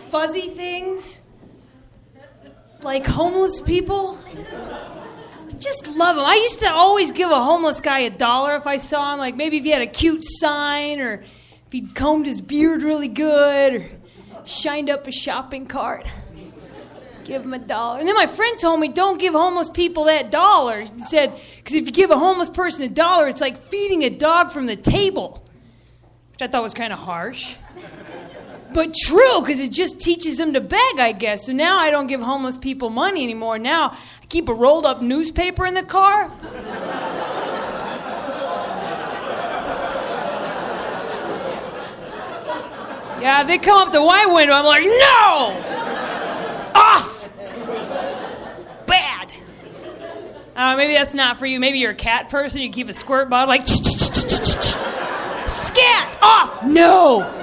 fuzzy things, like homeless people. I just love them. I used to always give a homeless guy $1 if I saw him, like maybe if he had a cute sign or if he'd combed his beard really good or shined up a shopping cart. Give him $1. And then my friend told me, don't give homeless people that $1. He said, because if you give a homeless person $1, it's like feeding a dog from the table. Which I thought was kind of harsh. But true, because it just teaches them to beg, I guess. So now I don't give homeless people money anymore. Now I keep a rolled up newspaper in the car. Yeah, they come up the wine window. I'm like, no! Off! Bad. I don't know, maybe that's not for you. Maybe you're a cat person. You keep a squirt bottle like, scat! Off! No!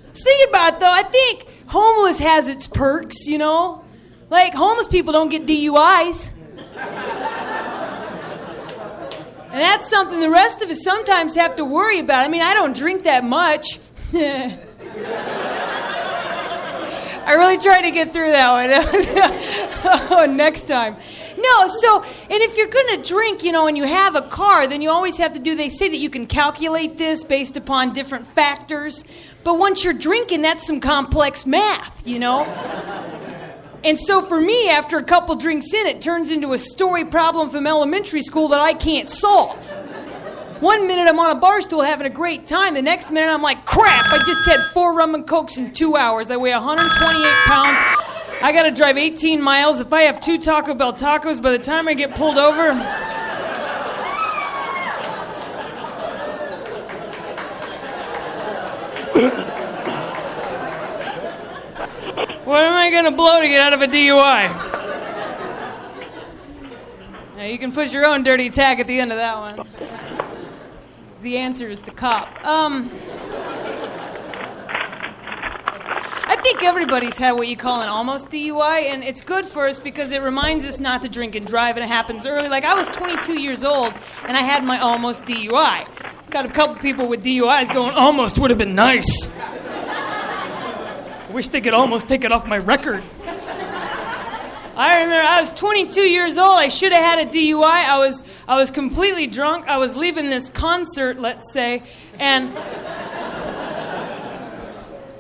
I was thinking about it, though. I think homeless has its perks, you know? Like, homeless people don't get DUIs. And that's something the rest of us sometimes have to worry about. I mean, I don't drink that much. I really tried to get through that one. Oh, next time. No, so, and if you're going to drink, you know, and you have a car, then you always have to they say that you can calculate this based upon different factors. But once you're drinking, that's some complex math, you know? And so for me, after a couple drinks in, it turns into a story problem from elementary school that I can't solve. One minute I'm on a bar stool having a great time. The next minute I'm like, crap, I just had 4 rum and cokes in 2 hours. I weigh 128 pounds. I got to drive 18 miles. If I have 2 Taco Bell tacos, by the time I get pulled over... What am I going to blow to get out of a DUI? Now, you can put your own dirty tag at the end of that one. The answer is the cop. I think everybody's had what you call an almost DUI, and it's good for us because it reminds us not to drink and drive, and it happens early. Like, I was 22 years old, and I had my almost DUI. Got a couple people with DUIs going, almost would have been nice. I wish they could almost take it off my record. I remember I was 22 years old. I should have had a DUI. I was completely drunk. I was leaving this concert, let's say, and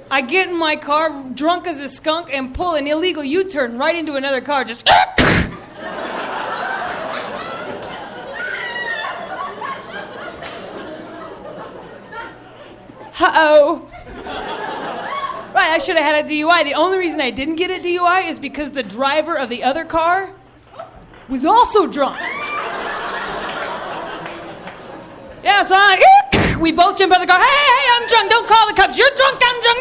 I get in my car, drunk as a skunk, and pull an illegal U-turn right into another car. Just... Uh-oh. Right, I should have had a DUI. The only reason I didn't get a DUI is because the driver of the other car was also drunk. Yeah, so I'm like, we both jump out of the car. Hey, I'm drunk. Don't call the cops. You're drunk. I'm drunk.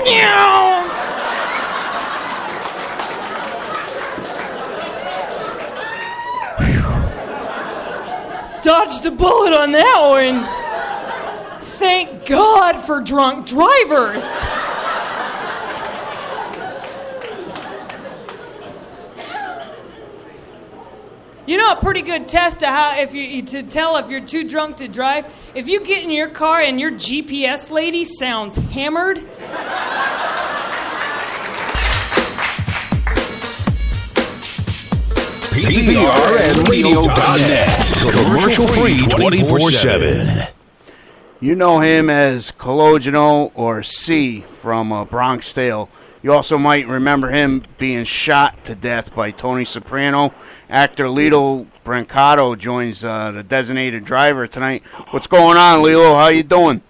Dodged a bullet on that one. Thank God for drunk drivers. You know a pretty good test to tell if you're too drunk to drive? If you get in your car and your GPS lady sounds hammered. PPRNradio.net. Commercial free 24/7. You know him as Cologino or C from Bronx Tale. You also might remember him being shot to death by Tony Soprano. Actor Lillo Brancato joins the designated driver tonight. What's going on, Lillo? How you doing?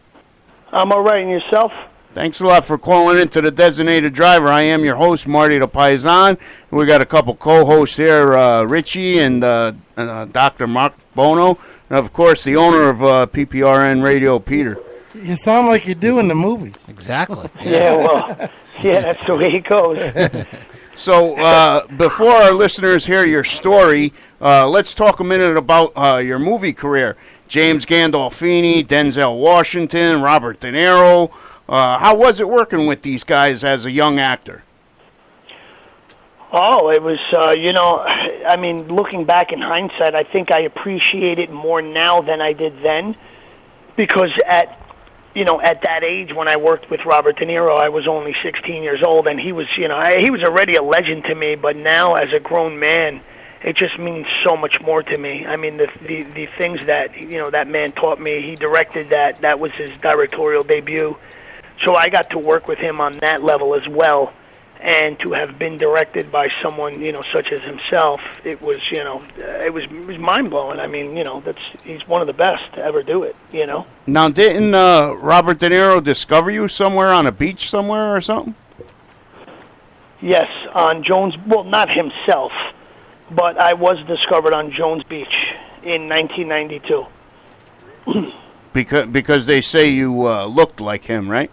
I'm all right, and yourself? Thanks a lot for calling into the designated driver. I am your host, Marty the Paisan. We got a couple co-hosts here, Richie and Dr. Mark Bono, and of course the owner of PPRN Radio, Peter. You sound like you do in the movies. Exactly. Yeah, well, yeah, that's the way it goes. So before our listeners hear your story, let's talk a minute about your movie career. James Gandolfini, Denzel Washington, Robert De Niro. How was it working with these guys as a young actor? Oh, it was, I mean, looking back in hindsight, I think I appreciate it more now than I did then. Because at at that age when I worked with Robert De Niro, I was only 16 years old, and he was, he was already a legend to me. But now, as a grown man, it just means so much more to me. I mean, the things that that man taught me. He directed that. That was his directorial debut, so I got to work with him on that level as well. And to have been directed by someone such as himself, it was it was mind blowing. I mean, he's one of the best to ever do it. Now, didn't Robert De Niro discover you somewhere on a beach somewhere or something? Yes, on Jones. Well, not himself, but I was discovered on Jones Beach in 1992. Because they say you looked like him, right?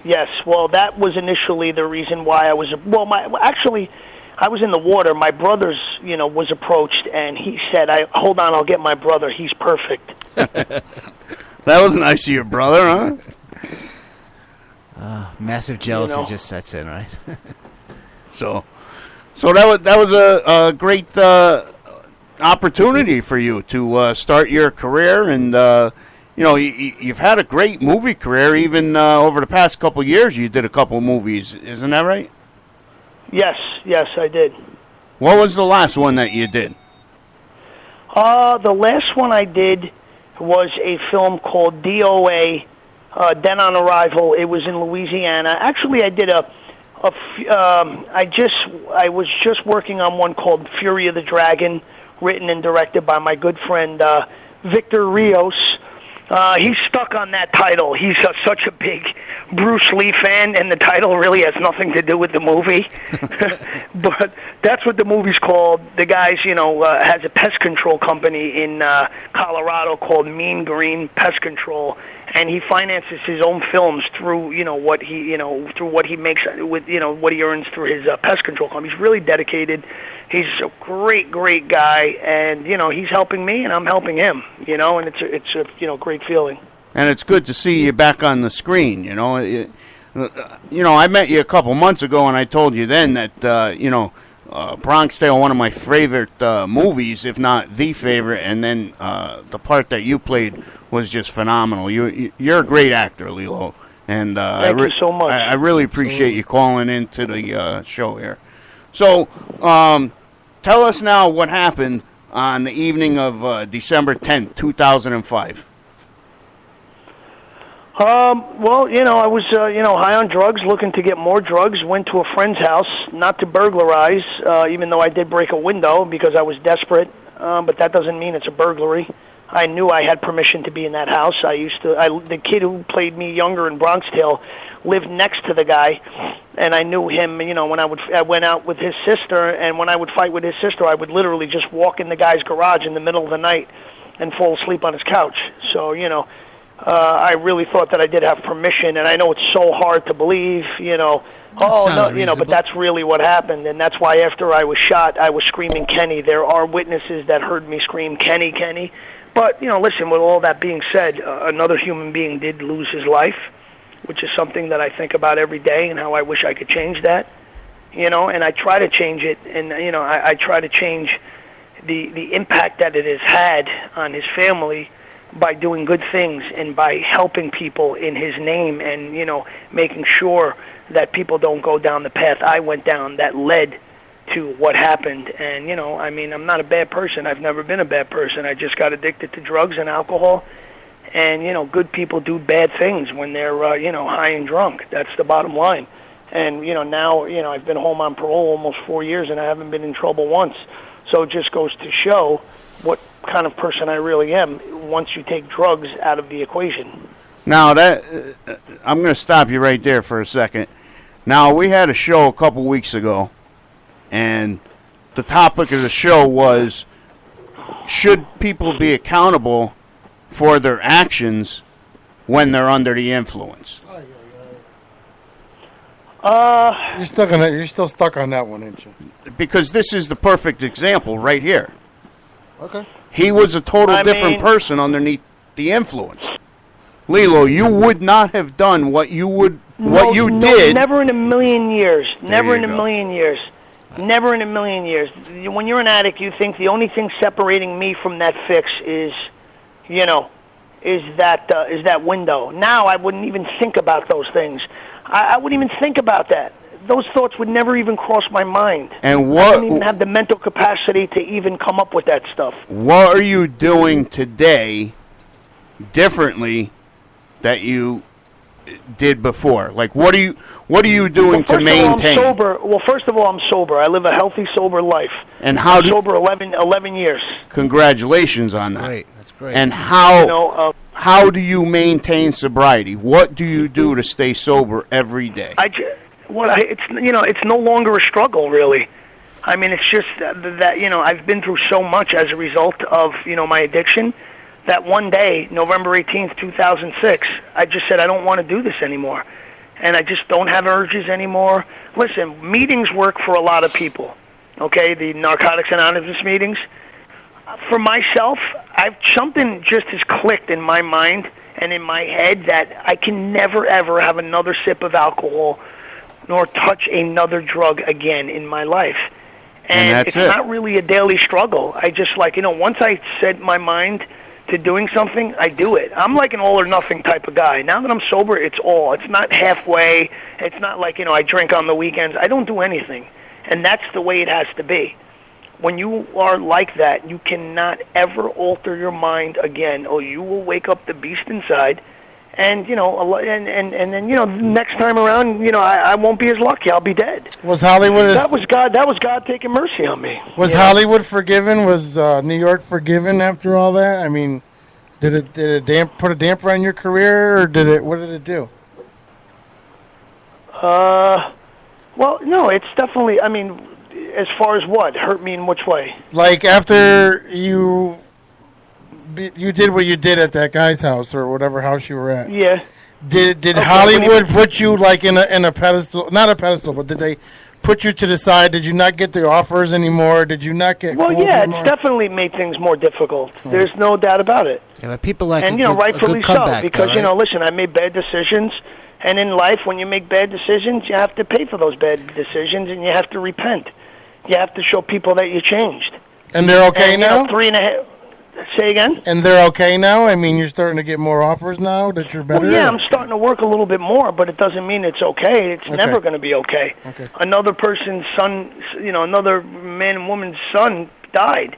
Yes. Well, that was initially the reason why I was. Well, actually, I was in the water. My brother's, was approached, and he said, hold on, I'll get my brother. He's perfect." That was nice of your brother, huh? Massive jealousy just sets in, right? So that was a great opportunity for you to start your career, and you've had a great movie career. Even over the past couple of years, you did a couple of movies. Isn't that right? Yes, I did. What was the last one that you did? The last one I did was a film called DOA, Dead on Arrival. It was in Louisiana. Actually, I did I was just working on one called Fury of the Dragon, written and directed by my good friend Victor Rios. He's stuck on that title. He's such a big Bruce Lee fan, and the title really has nothing to do with the movie. But that's what the movie's called. The guy's, has a pest control company in Colorado called Mean Green Pest Control, and he finances his own films through, what he makes with, what he earns through his pest control company. He's really dedicated. He's a great guy, and he's helping me, and I'm helping him. And it's a great feeling. And it's good to see you back on the screen. I met you a couple months ago, and I told you then that Bronx Tale, one of my favorite movies, if not the favorite, and then the part that you played was just phenomenal. You're a great actor, Lillo, and thank you so much. I really appreciate you calling into the show here. So, tell us now what happened on the evening of December 10th, 2005. Well, I was, high on drugs, looking to get more drugs, went to a friend's house, not to burglarize, even though I did break a window because I was desperate, but that doesn't mean it's a burglary. I knew I had permission to be in that house. The kid who played me younger in Bronx Tale lived next to the guy, and I knew him, when I went out with his sister, and when I would fight with his sister, I would literally just walk in the guy's garage in the middle of the night and fall asleep on his couch. So, I really thought that I did have permission, and I know it's so hard to believe, but that's really what happened, and that's why after I was shot, I was screaming Kenny. There are witnesses that heard me scream Kenny, Kenny. But, listen, with all that being said, another human being did lose his life, which is something that I think about every day and how I wish I could change that, and I try to change it, and, I try to change the impact that it has had on his family by doing good things and by helping people in his name and, making sure that people don't go down the path I went down that led to what happened. And, I'm not a bad person. I've never been a bad person. I just got addicted to drugs and alcohol. And, good people do bad things when they're, high and drunk. That's the bottom line. And, now, I've been home on parole almost 4 years and I haven't been in trouble once. So it just goes to show what kind of person I really am once you take drugs out of the equation. Now, I'm going to stop you right there for a second. Now, we had a show a couple weeks ago, and the topic of the show was, should people be accountable for their actions when they're under the influence? You're still stuck on that one, ain't you? Because this is the perfect example right here. Okay. He was a total different person underneath the influence. Lillo, you would not have done what you did. Never in a million years. Never in a go. million years. Never in a million years. When you're an addict, you think the only thing separating me from that fix is is that window. Now I wouldn't even think about those things. I wouldn't even think about that. Those thoughts would never even cross my mind. And I wouldn't even have the mental capacity to even come up with that stuff. What are you doing today differently that you did before? Like, what are you doing to maintain? I'm sober. Well, first of all, I'm sober. I live a healthy, sober life. And I'm sober 11 years. Congratulations on that. Great. That's great. And how do you maintain sobriety? What do you do to stay sober every day? It's no longer a struggle, really. I mean, it's just that I've been through so much as a result of my addiction that one day, November 18th, 2006, I just said I don't want to do this anymore, and I just don't have urges anymore. Listen, meetings work for a lot of people. Okay, the Narcotics Anonymous meetings. For myself, something just has clicked in my mind and in my head that I can never ever have another sip of alcohol nor touch another drug again in my life. And it's not really a daily struggle. I just once I set my mind to doing something, I do it. I'm like an all or nothing type of guy. Now that I'm sober, it's all. It's not halfway. It's not like, I drink on the weekends. I don't do anything. And that's the way it has to be. When you are like that, you cannot ever alter your mind again, or you will wake up the beast inside. And then next time around, I won't be as lucky. I'll be dead. Was Hollywood? That was God. That was God taking mercy on me. Was Hollywood forgiven? Was New York forgiven after all that? I mean, did it put a damper on your career, or what did it do? Well, no, it's definitely. I mean, as far as what hurt me in which way? Like after you did what you did at that guy's house or whatever house you were at. Yeah. Did Hollywood put you like in a pedestal? Not a pedestal, but did they put you to the side? Did you not get the offers anymore? Did you not get? Well, yeah, it's definitely made things more difficult. Right. There's no doubt about it. Yeah, but people like rightfully so, because though, right? Listen, I made bad decisions, and in life, when you make bad decisions, you have to pay for those bad decisions, and you have to repent. You have to show people that you changed. And they're okay now? 3.5. Say again? And they're okay now? I mean, you're starting to get more offers now that you're better? Well, yeah, I'm starting to work a little bit more, but it doesn't mean it's okay. It's never going to be okay. Another person's son, another man and woman's son died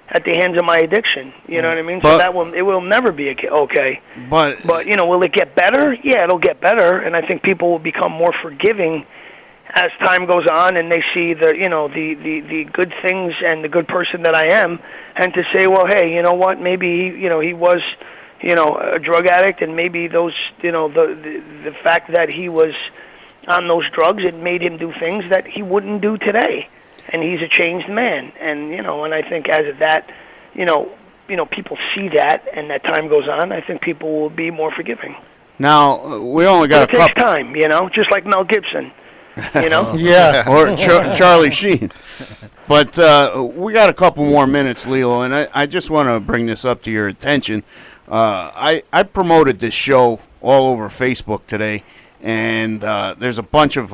at the hands of my addiction. You know what I mean? So it will never be okay. But will it get better? Yeah, it'll get better, and I think people will become more forgiving as time goes on, and they see the good things and the good person that I am, and to say, well, hey, you know what? Maybe he was a drug addict, and maybe those the fact that he was on those drugs, it made him do things that he wouldn't do today, and he's a changed man. And and I think as that people see that, and that time goes on, I think people will be more forgiving. Now we only got it takes time, just like Mel Gibson. Yeah, or Charlie Sheen. But we got a couple more minutes, Lillo, and I just want to bring this up to your attention. I promoted this show all over Facebook today, and there's a bunch of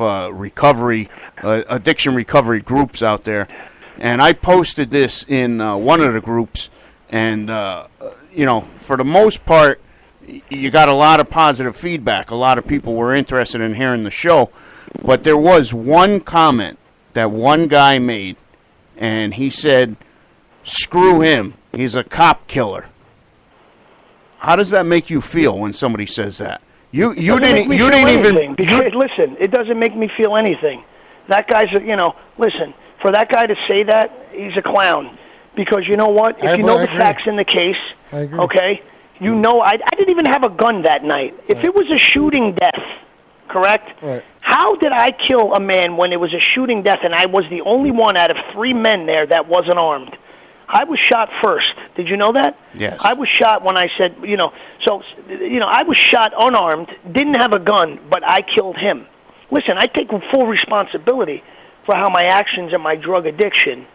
addiction recovery groups out there, and I posted this in one of the groups, and for the most part, you got a lot of positive feedback. A lot of people were interested in hearing the show. But there was one comment that one guy made, and he said, "Screw him. He's a cop killer." How does that make you feel when somebody says that? You didn't even. Because listen, it doesn't make me feel anything. That guy's listen, for that guy to say that, he's a clown. Because you know what? If you know the facts in the case, okay, I didn't even have a gun that night. If it was a shooting death, correct? Right. How did I kill a man when it was a shooting death and I was the only one out of 3 men there that wasn't armed? I was shot first. Did you know that? Yes. I was shot when I said, I was shot unarmed, didn't have a gun, but I killed him. Listen, I take full responsibility for how my actions and my drug addiction,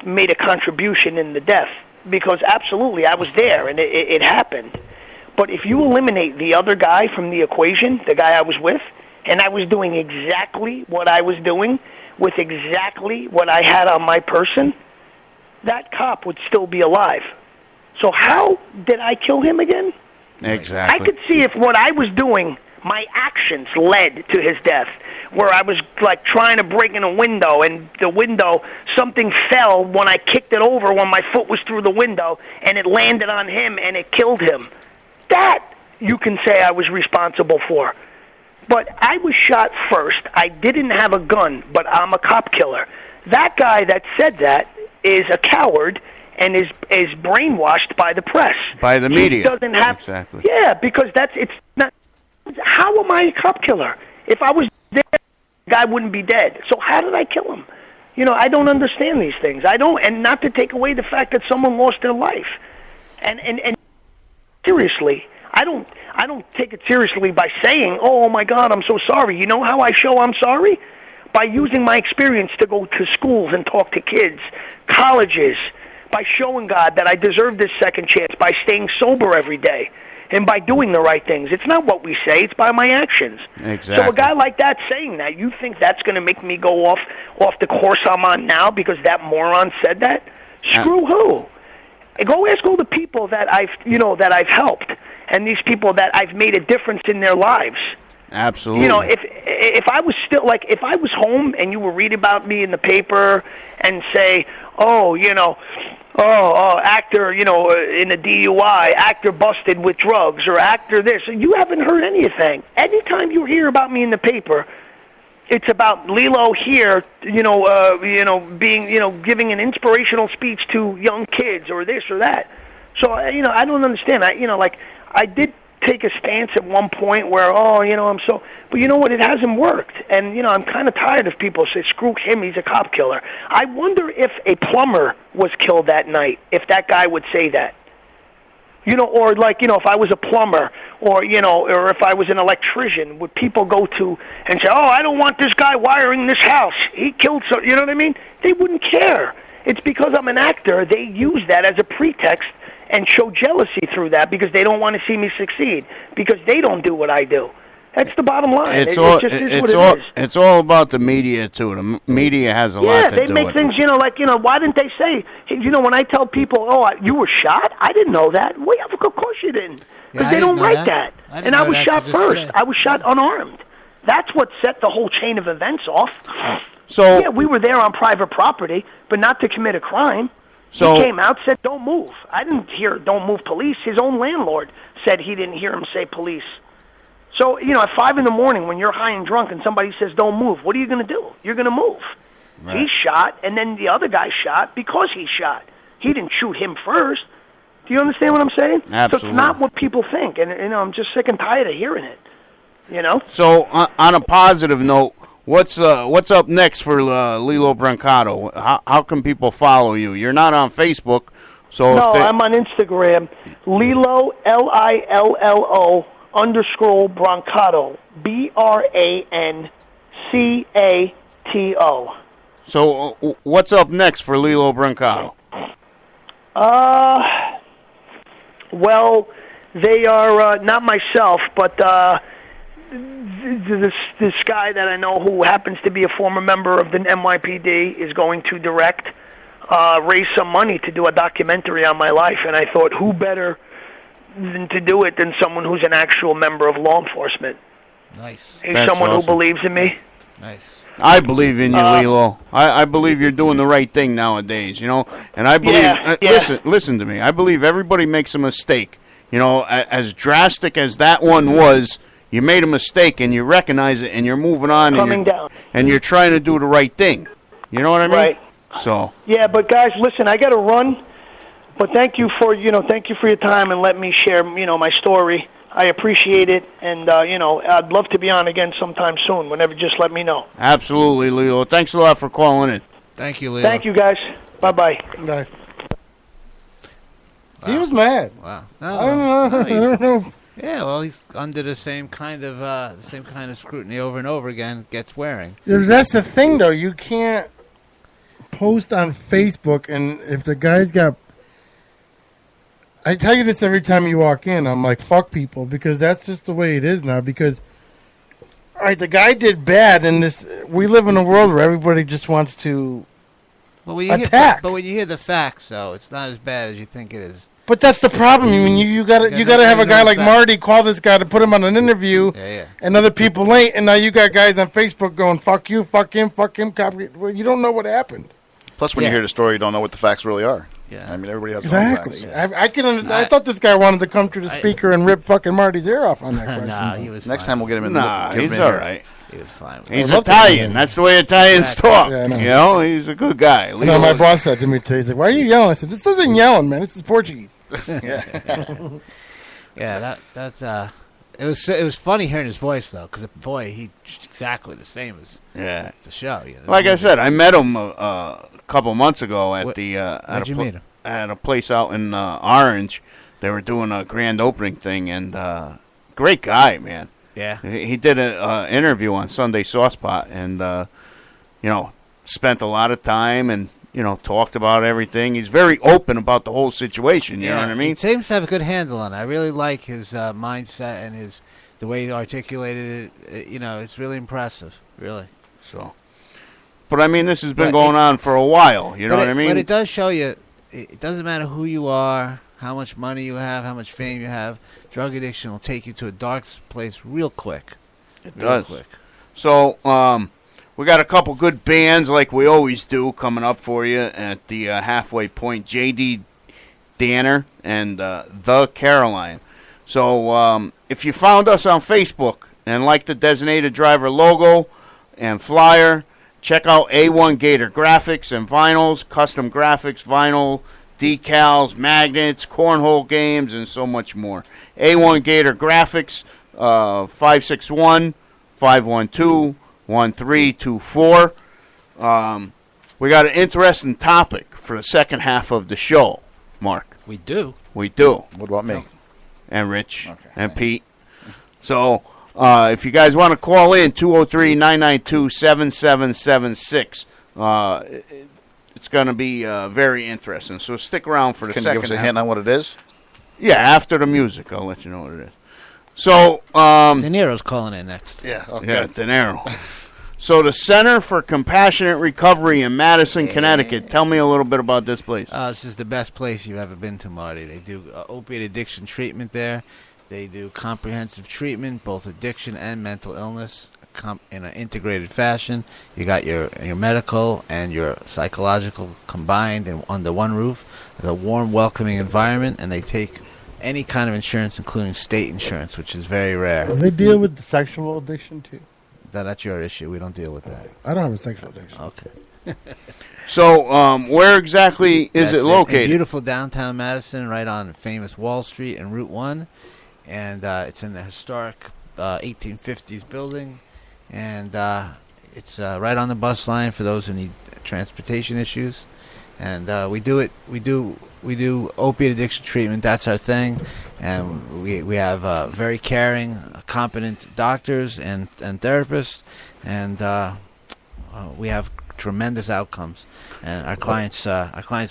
made a contribution in the death. Because absolutely, I was there and it happened. But if you eliminate the other guy from the equation, the guy I was with, and I was doing exactly what I was doing with exactly what I had on my person, that cop would still be alive. So how did I kill him again? Exactly. I could see if what I was doing, my actions led to his death, where I was like trying to break in a window, and the window, something fell when I kicked it over when my foot was through the window, and it landed on him and it killed him. That you can say I was responsible for. But I was shot first. I didn't have a gun, but I'm a cop killer. That guy that said that is a coward and is brainwashed by the press. By the media. He doesn't have, exactly. Yeah, because it's not. How am I a cop killer? If I was dead, the guy wouldn't be dead. So how did I kill him? I don't understand these things. I don't, and not to take away the fact that someone lost their life. And seriously, I don't take it seriously by saying, "Oh my God, I'm so sorry." You know how I show I'm sorry? By using my experience to go to schools and talk to kids, colleges, by showing God that I deserve this second chance, by staying sober every day, and by doing the right things. It's not what we say, it's by my actions. Exactly. So a guy like that saying that, you think that's going to make me go off the course I'm on now because that moron said that? Screw who? Go ask all the people that I've helped, and these people that I've made a difference in their lives. Absolutely. If I was still if I was home and you were read about me in the paper and say, actor, in a DUI, actor busted with drugs, or actor this, you haven't heard anything. Anytime you hear about me in the paper, it's about Lillo here, giving an inspirational speech to young kids or this or that. So, I don't understand. I did take a stance at one point where, but you know what, it hasn't worked. And, I'm kind of tired of people say, screw him, he's a cop killer. I wonder if a plumber was killed that night, if that guy would say that. Or if I was a plumber or if I was an electrician, would people go to and say, oh, I don't want this guy wiring this house. He killed you know what I mean? They wouldn't care. It's because I'm an actor, they use that as a pretext and show jealousy through that because they don't want to see me succeed because they don't do what I do. That's the bottom line. It just is what it is. It's all about the media, too. The media has a lot to do with it. Yeah, they make things, why didn't they say, when I tell people, oh, you were shot? I didn't know that. Well, of course you didn't. Because they don't write that. And I was shot first. I was shot unarmed. That's what set the whole chain of events off. So yeah, we were there on private property, but not to commit a crime. So, he came out, said, don't move. I didn't hear, don't move police. His own landlord said he didn't hear him say police. So, at 5 in the morning when you're high and drunk and somebody says, don't move, what are you going to do? You're going to move. Right. He shot, and then the other guy shot because he shot. He didn't shoot him first. Do you understand what I'm saying? Absolutely. So it's not what people think, and I'm just sick and tired of hearing it, So, on a positive note, what's up next for Lillo Brancato? How can people follow you? You're not on Facebook, so no, I'm on Instagram. Lillo Lillo _ Brancato Brancato. So what's up next for Lillo Brancato? Well, they are not myself, but this guy that I know who happens to be a former member of the NYPD is going to direct, raise some money to do a documentary on my life, and I thought, who better than to do it than someone who's an actual member of law enforcement. Nice. He's someone who believes in me. Nice. I believe in you, Lillo. I believe you're doing the right thing nowadays, And I believe, listen to me. I believe everybody makes a mistake. As drastic as that one was, you made a mistake and you recognize it and you're moving on and you're trying to do the right thing. You know what I mean? Right. So. Yeah, but guys, listen, I got to run. But thank you for your time and let me share, my story. I appreciate it, and I'd love to be on again sometime soon. Whenever, just let me know. Absolutely, Lillo. Thanks a lot for calling in. Thank you, Lillo. Thank you, guys. Bye-bye. Bye. Wow. He was mad. Wow. I don't know. Yeah, well, he's under the same kind of scrutiny over and over again. Gets wearing. That's the thing, though. You can't post on Facebook, and if the guy's got. I tell you this every time you walk in. I'm like, fuck people, because that's just the way it is now. Because, all right, the guy did bad, and we live in a world where everybody just wants to attack. But when you hear the facts, though, it's not as bad as you think it is. But that's the problem. I mean, you gotta have a guy like Marty call this guy to put him on an interview, and other people ain't. And now you got guys on Facebook going, "Fuck you, fuck him, copy." Well, you don't know what happened. Plus, when you hear the story, you don't know what the facts really are. Yeah, I mean, everybody has exactly. Their own facts. I can. I thought this guy wanted to come to the speaker and rip fucking Marty's ear off on that question. Nah, he was. Next fine. time we'll get him in. He's all right. He was fine. He's Italian. That's the way Italians talk. Yeah, I know. You know, he's a good guy. You know, my boss said to me today, he's like, "Why are you yelling?" I said, "This isn't yelling, man. This is Portuguese." Yeah, it was funny hearing his voice though, because boy, he's exactly the same as the show. You know? Like I said, I met him a couple months ago at Where'd you meet him? At a place out in Orange. They were doing a grand opening thing, and great guy, man. Yeah, he did an interview on Sunday Saucepot, and spent a lot of time and talked about everything. He's very open about the whole situation. You know what I mean? He seems to have a good handle on it. I really like his mindset and the way he articulated it. It's really impressive, really. So, but I mean, this has been going on for a while. You know what I mean? But it does show you. It doesn't matter who you are, how much money you have, how much fame you have. Drug addiction will take you to a dark place real quick. It does. Quick. So, we got a couple good bands like we always do coming up for you at the halfway point. J.D. Danner and The Caroline. So, if you found us on Facebook and like the Designated Driver logo and flyer, check out A1 Gator Graphics and Vinyls, custom graphics, vinyl, decals, magnets, cornhole games, and so much more. A1 Gator Graphics, 561-512-1324. We got an interesting topic for the second half of the show, Mark. We do. We do. What about me? And Rich and Pete. So, if you guys want to call in, 203-992-7776. It's going to be very interesting. So stick around for the second half. Can you give us a hint on what it is? Yeah, after the music, I'll let you know what it is. So, De Niro's calling in next. Yeah, De Niro. So the Center for Compassionate Recovery in Madison, Connecticut. Tell me a little bit about this place. This is the best place you've ever been to, Marty. They do opiate addiction treatment there. They do comprehensive treatment, both addiction and mental illness, in an integrated fashion. You got your medical and your psychological combined under one roof. It's a warm, welcoming environment, and they take any kind of insurance, including state insurance, which is very rare. Do they deal with the sexual addiction too? That's your issue. We don't deal with that. I don't have a sexual addiction. Okay. So, where exactly is it located? In beautiful downtown Madison, right on famous Wall Street and Route 1. And it's in the historic 1850s building. And it's right on the bus line for those who need transportation issues. And we do opiate addiction treatment. That's our thing. And we have very caring, competent doctors and therapists. And we have tremendous outcomes. And our clients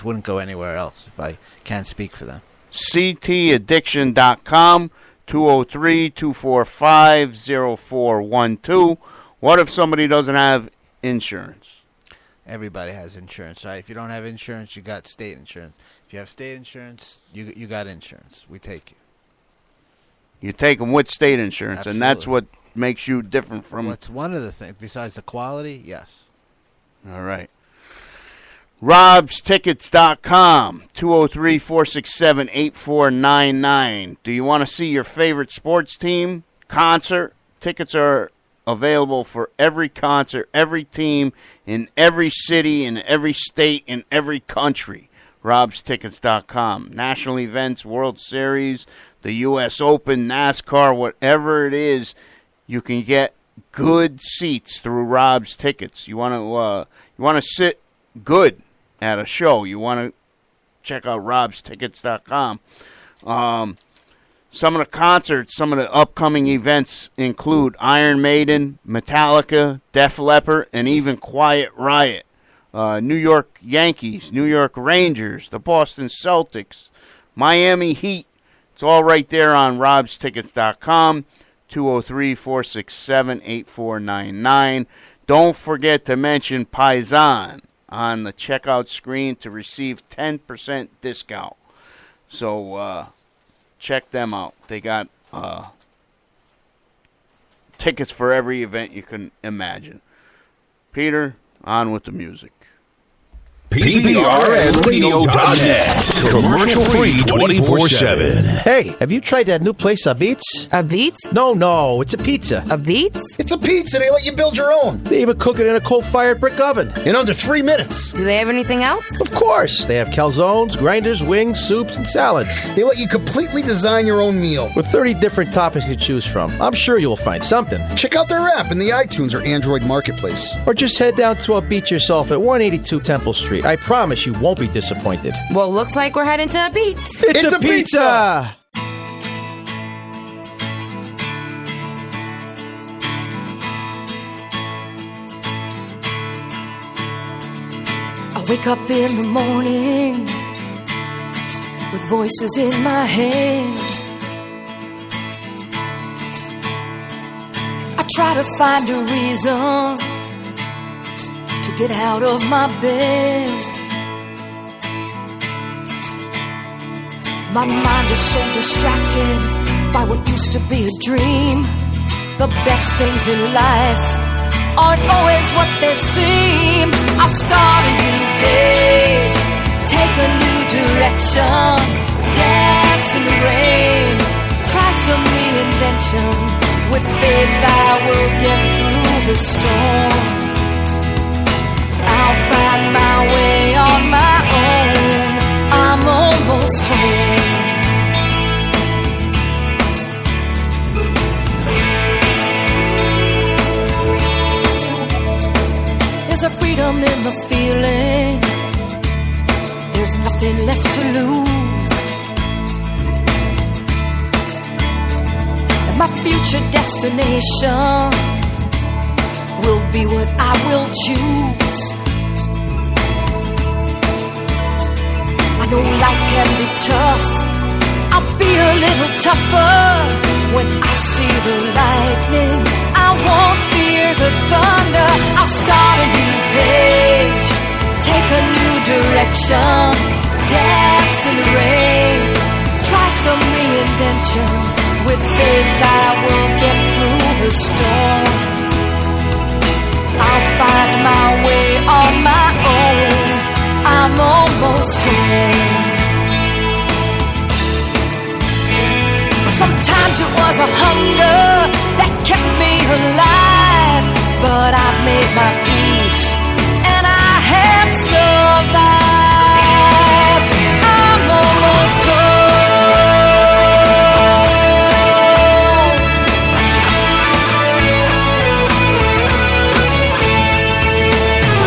wouldn't go anywhere else if I can't speak for them. CTaddiction.com, 203-245-0412. What if somebody doesn't have insurance? Everybody has insurance, right? If you don't have insurance, you got state insurance. If you have state insurance, you got insurance. We take you. You take them with state insurance, Absolutely. And that's what makes you different from... What's one of the things, besides the quality? Yes. All right. RobsTickets.com, 203-467-8499. Do you want to see your favorite sports team, concert? Tickets are available for every concert, every team, in every city, in every state, in every country. RobsTickets.com. National events, World Series, the U.S. Open, NASCAR, whatever it is, you can get good seats through Rob's Tickets. You want to sit good at a show. You want to check out RobsTickets.com. Some of the concerts, some of the upcoming events include Iron Maiden, Metallica, Def Leppard, and even Quiet Riot. New York Yankees, New York Rangers, the Boston Celtics, Miami Heat. It's all right there on RobsTickets.com, 203-467-8499. Don't forget to mention Paisan on the checkout screen to receive 10% discount. So check them out. They got tickets for every event you can imagine. Peter, on with the music. PBRNradio.net. Commercial free 24/7. Hey, have you tried that new place, A Beats? A Beats? No, it's a pizza. A Beats? It's a pizza. They let you build your own. They even cook it in a coal-fired brick oven. In under 3 minutes. Do they have anything else? Of course. They have calzones, grinders, wings, soups, and salads. They let you completely design your own meal. With 30 different toppings to choose from. I'm sure you'll find something. Check out their app in the iTunes or Android Marketplace. Or just head down to A Beats yourself at 182 Temple Street. I promise you won't be disappointed. Well, looks like we're heading to A Beats. It's a pizza! I wake up in the morning with voices in my head. I try to find a reason to get out of my bed. My mind is so distracted by what used to be a dream. The best things in life aren't always what they seem. I'll start a new page, take a new direction, dance in the rain, try some reinvention. With faith I will get through the storm. I'll find my way on my own. I'm almost home. There's a freedom in the feeling. There's nothing left to lose. And my future destination will be what I will choose. I know life can be tough. I'll be a little tougher when I see the lightning. I won't fear the thunder. I'll start a new page, take a new direction, dance in the rain, try some reinvention. With faith I will get through the storm. I'll find my way on my own. I'm almost home. Sometimes it was a hunger that kept me alive, but I've made my peace and I have survived. I'm almost home.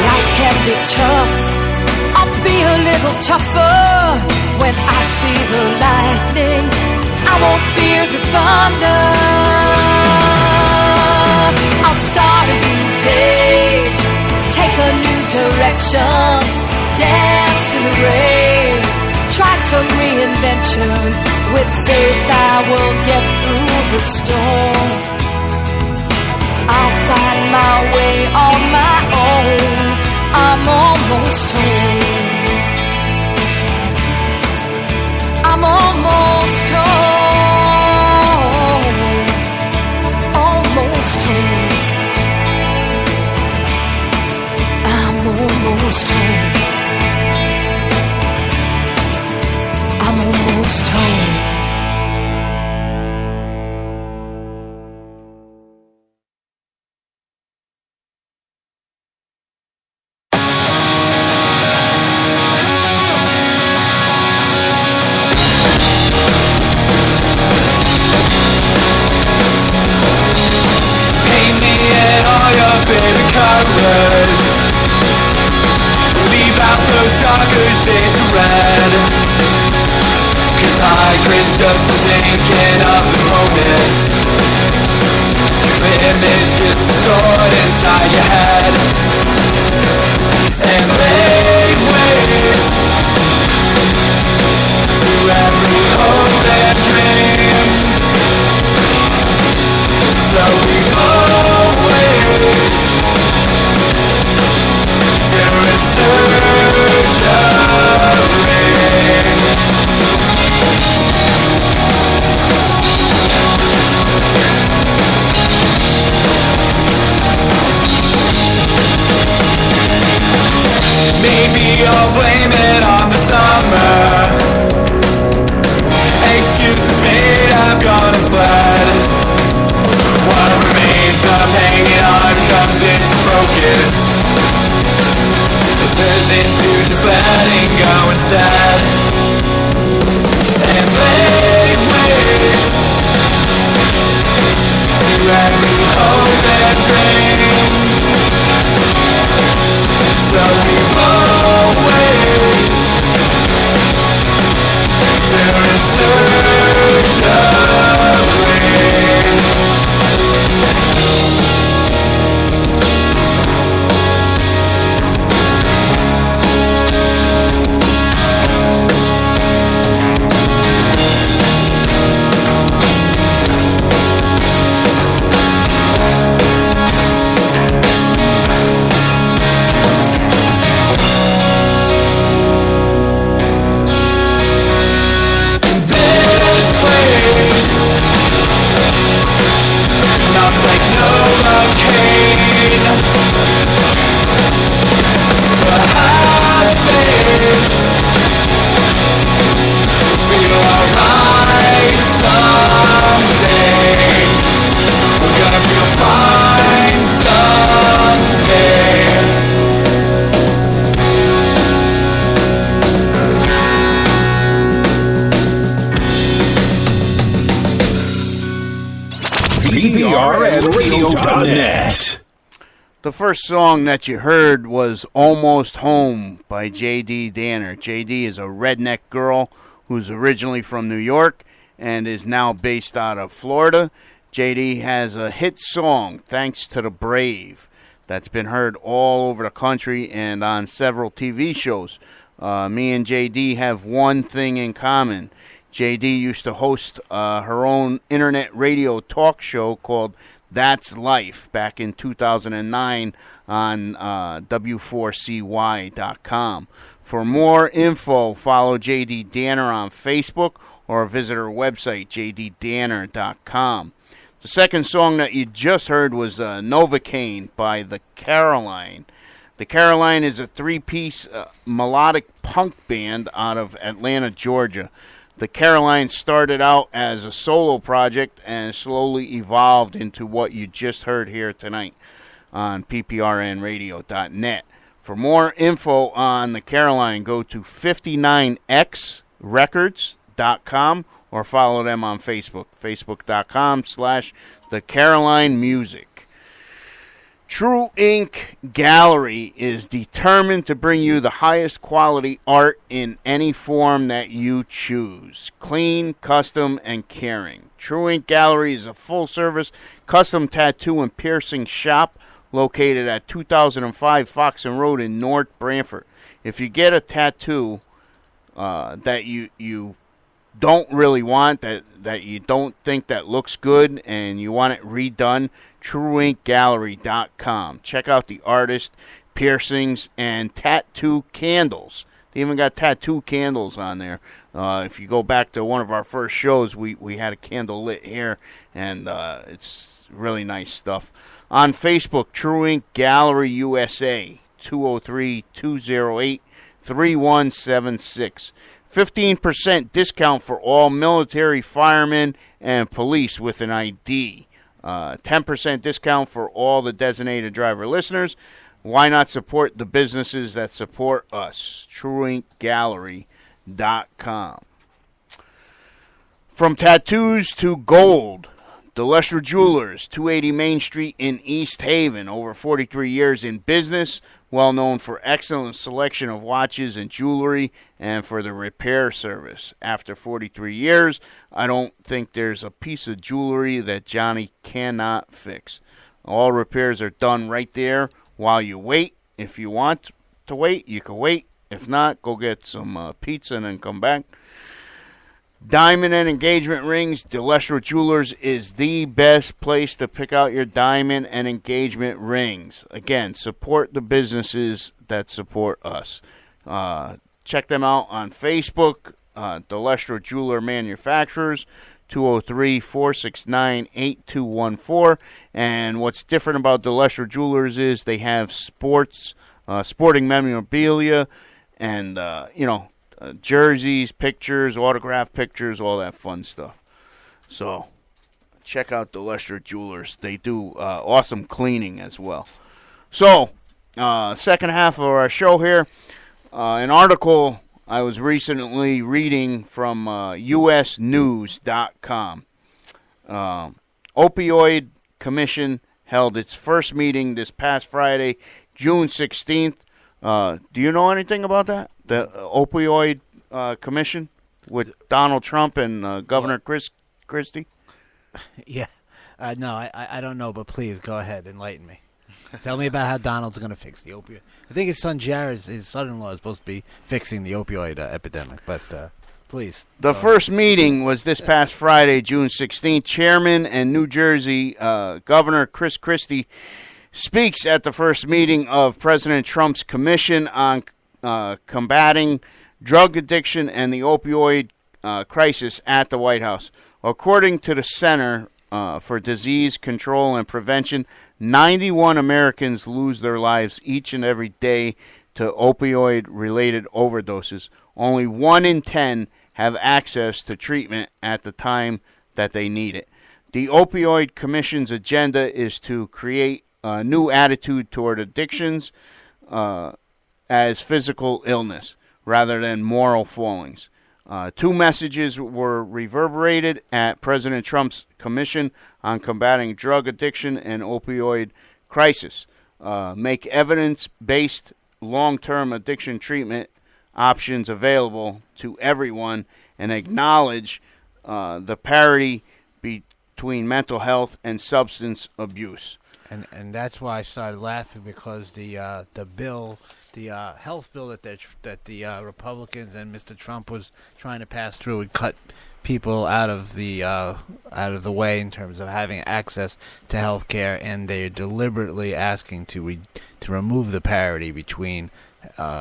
Life can be tough. I'll be a little tougher when I see the lightning. I won't fear the thunder. I'll start a new page, take a new direction, dance in the rain, try some reinvention. With faith I will get through the storm. I'll find my way on my own. I'm almost home. I'm almost home. Almost home. I'm almost home. I'm almost home. Leave out those darker shades of red, 'cause I cringe just thinking of the moment. The image gets stored inside your head and laid waste to every hope and dream. So we all wait to resurge a ring. summer. Excuses made, I've gone and fled. What remains of hanging on comes into focus. It turns into just letting go instead. And laying waste to every hope and dream. Slowly away to resurge away. Knocks like Novocaine. But have faith. Feel alright someday. We're gonna feel fine someday. PPRNradio.net. The first song that you heard was Almost Home by J.D. Danner. J.D. is a redneck girl who's originally from New York and is now based out of Florida. J.D. has a hit song, Thanks to the Brave, that's been heard all over the country and on several TV shows. Me and J.D. have one thing in common. J.D. used to host her own internet radio talk show called That's Life back in 2009 on W4CY.com. For more info, follow J.D. Danner on Facebook or visit her website, jddanner.com. The second song that you just heard was Novocaine by The Caroline. The Caroline is a three-piece melodic punk band out of Atlanta, Georgia. The Caroline started out as a solo project and slowly evolved into what you just heard here tonight on pprnradio.net. For more info on The Caroline, go to 59xrecords.com or follow them on Facebook, facebook.com/The Caroline Music. True Ink Gallery is determined to bring you the highest quality art in any form that you choose. Clean, custom, and caring. True Ink Gallery is a full-service custom tattoo and piercing shop located at 2005 Foxen Road in North Branford. If you get a tattoo that you don't really want, that you don't think that looks good, and you want it redone, TrueInkGallery.com. Check out the artist, piercings, and tattoo candles. They even got tattoo candles on there. If you go back to one of our first shows, we had a candle lit here, and it's really nice stuff. On Facebook, True Ink Gallery USA, 203-208-3176. 15% discount for all military, firemen, and police with an ID. 10% discount for all the designated driver listeners. Why not support the businesses that support us? TrueInkGallery.com. From tattoos to gold, Delestra Jewelers, 280 Main Street in East Haven. Over 43 years in business, well known for excellent selection of watches and jewelry and for the repair service. After 43 years, I don't think there's a piece of jewelry that Johnny cannot fix. All repairs are done right there while you wait. If you want to wait, you can wait. If not, go get some pizza and then come back. Diamond and engagement rings, Delestra Jewelers is the best place to pick out your diamond and engagement rings. Again, support the businesses that support us. Check them out on Facebook, Delestra Jeweler Manufacturers, 203-469-8214. And what's different about Delestra Jewelers is they have sporting memorabilia and, jerseys, pictures, autographed pictures, all that fun stuff. So check out the Lester Jewelers. They do awesome cleaning as well. So, second half of our show here, an article I was recently reading from usnews.com. Opioid Commission held its first meeting this past Friday, June 16th. Do you know anything about that? The Opioid Commission with Donald Trump and Governor Christie? Yeah. No, I don't know, but please go ahead, enlighten me. Tell me about how Donald's going to fix the opioid. I think his son Jared, his son-in-law, is supposed to be fixing the opioid epidemic, but please. The first meeting was this past Friday, June 16th. Chairman and New Jersey Governor Chris Christie speaks at the first meeting of President Trump's Commission on Combating Drug Addiction and the Opioid Crisis at the White House. According to the Center for Disease Control and Prevention, 91 Americans lose their lives each and every day to opioid-related overdoses. Only 1 in 10 have access to treatment at the time that they need it. The Opioid Commission's agenda is to create a new attitude toward addictions as physical illness rather than moral failings. 2 messages were reverberated at President Trump's Commission on Combating Drug Addiction and Opioid Crisis. Make evidence-based long-term addiction treatment options available to everyone and acknowledge the parity between mental health and substance abuse. And that's why I started laughing, because the bill, the health bill that the Republicans and Mr. Trump was trying to pass through would cut people out of the way in terms of having access to health care, and they're deliberately asking to remove the parity between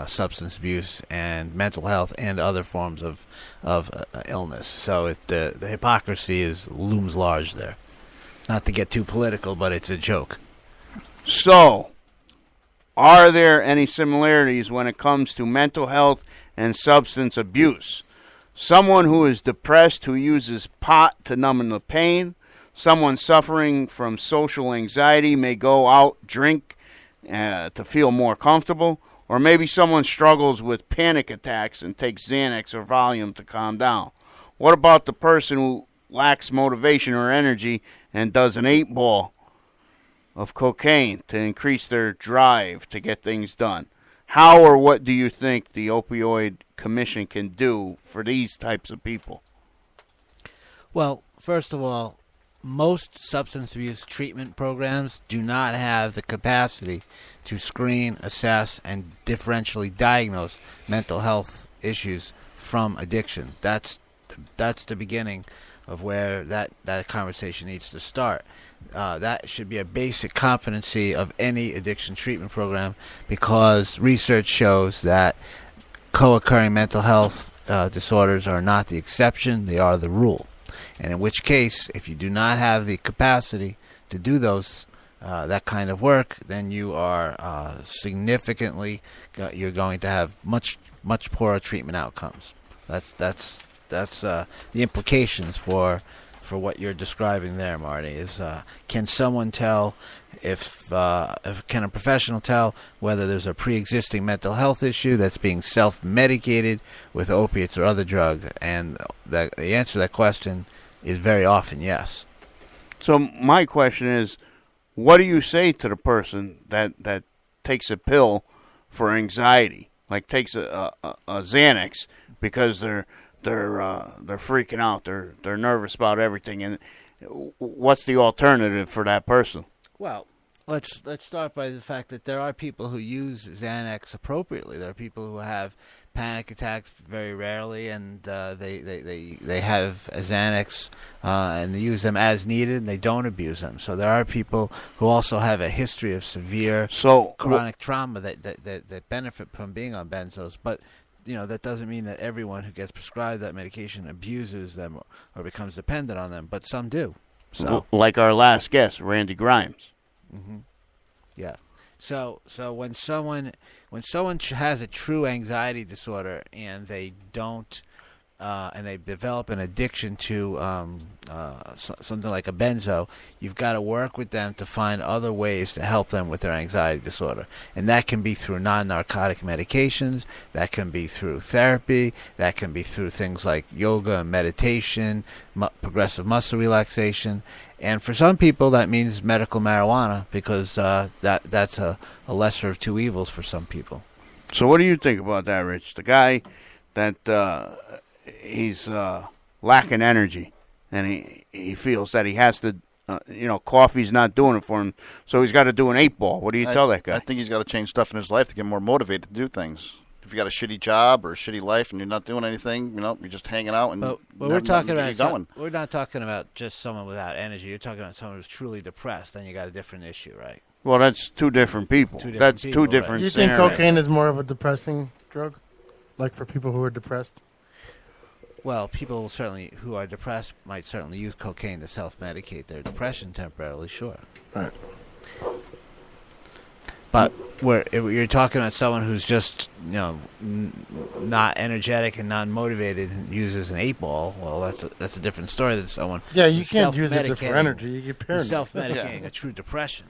substance abuse and mental health and other forms of illness. So the hypocrisy looms large there. Not to get too political, but it's a joke. So, are there any similarities when it comes to mental health and substance abuse? Someone who is depressed who uses pot to numb the pain. Someone suffering from social anxiety may go out, drink to feel more comfortable. Or maybe someone struggles with panic attacks and takes Xanax or Valium to calm down. What about the person who lacks motivation or energy and does an 8-ball of cocaine to increase their drive to get things done? How or what do you think the Opioid Commission can do for these types of people? Well, first of all, most substance abuse treatment programs do not have the capacity to screen, assess, and differentially diagnose mental health issues from addiction. That's the beginning of where that conversation needs to start. That should be a basic competency of any addiction treatment program, because research shows that co-occurring mental health disorders are not the exception, they are the rule. And in which case, if you do not have the capacity to do that kind of work, then you are significantly you're going to have much poorer treatment outcomes. That's the implications for what you're describing there, Marty. Is can someone tell can a professional tell whether there's a pre-existing mental health issue that's being self-medicated with opiates or other drugs? And the answer to that question is very often yes. So my question is, what do you say to the person that takes a pill for anxiety, like takes a Xanax because they're freaking out, they're nervous about everything, and what's the alternative for that person? Well, let's start by the fact that there are people who use Xanax appropriately. There are people who have panic attacks very rarely, and they have Xanax and they use them as needed, and they don't abuse them. So there are people who also have a history of severe chronic trauma that benefit from being on benzos, but that doesn't mean that everyone who gets prescribed that medication abuses them or becomes dependent on them, but some do. So, like our last guest, Randy Grimes. Mm-hmm. Yeah. So when someone has a true anxiety disorder and they don't and they develop an addiction to something like a benzo, you've got to work with them to find other ways to help them with their anxiety disorder. And that can be through non-narcotic medications, that can be through therapy, that can be through things like yoga and meditation, progressive muscle relaxation. And for some people, that means medical marijuana because that's a lesser of two evils for some people. So what do you think about that, Rich? The guy that he's lacking energy, and he feels that he has to, coffee's not doing it for him, so he's got to do an 8-ball. What do you tell that guy? I think he's got to change stuff in his life to get more motivated to do things. If you got a shitty job or a shitty life and you're not doing anything, you're just hanging out and but we're not talking about just someone without energy. You're talking about someone who's truly depressed. Then you got a different issue, right? Well, that's two different people. Two different You think cocaine is more of a depressing drug, like for people who are depressed? Well, people certainly who are depressed might certainly use cocaine to self-medicate their depression temporarily, sure. Right. But you're talking about someone who's just not energetic and non-motivated and uses an 8-ball. Well, that's a different story than someone. Yeah, you can't use it for energy. You get paranoid. Self-medicating a true depression.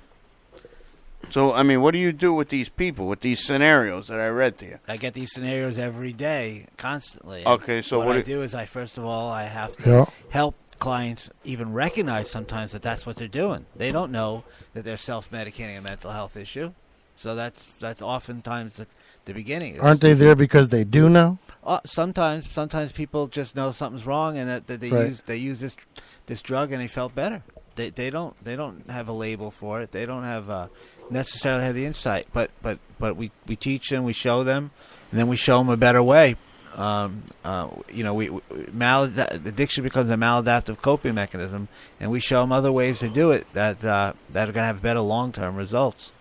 So, I mean, what do you do with these people, with these scenarios that I read to you? I get these scenarios every day, constantly. Okay, so what I do is first of all, I have to help clients even recognize sometimes that that's what they're doing. They don't know that they're self-medicating a mental health issue. So that's oftentimes the beginning. Aren't they there because they do know? Sometimes people just know something's wrong and that they use this drug and they felt better. They don't have a label for it. They don't have necessarily have the insight. But we teach them, we show them, and then we show them a better way. Addiction becomes a maladaptive coping mechanism, and we show them other ways to do it that are going to have better long-term results.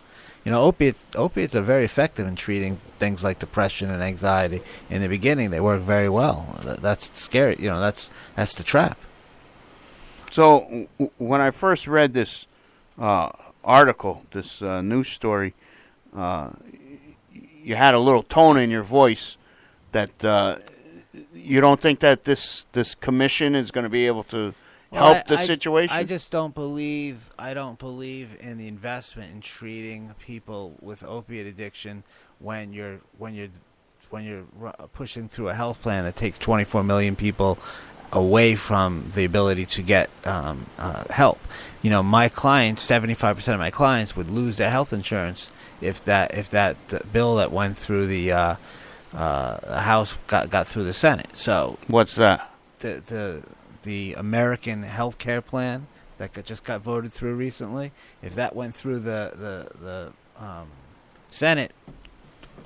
Opiates are very effective in treating things like depression and anxiety. In the beginning, they work very well. That's scary. That's the trap. So when I first read this article, this news story, you had a little tone in your voice that you don't think that this commission is going to be able to help the situation? I just don't believe. I don't believe in the investment in treating people with opiate addiction when you're pushing through a health plan that takes 24 million people away from the ability to get help. My clients, 75% of my clients would lose their health insurance if that bill that went through the House got through the Senate. So what's that? The American Health Care Plan that just got voted through recently. If that went through the Senate,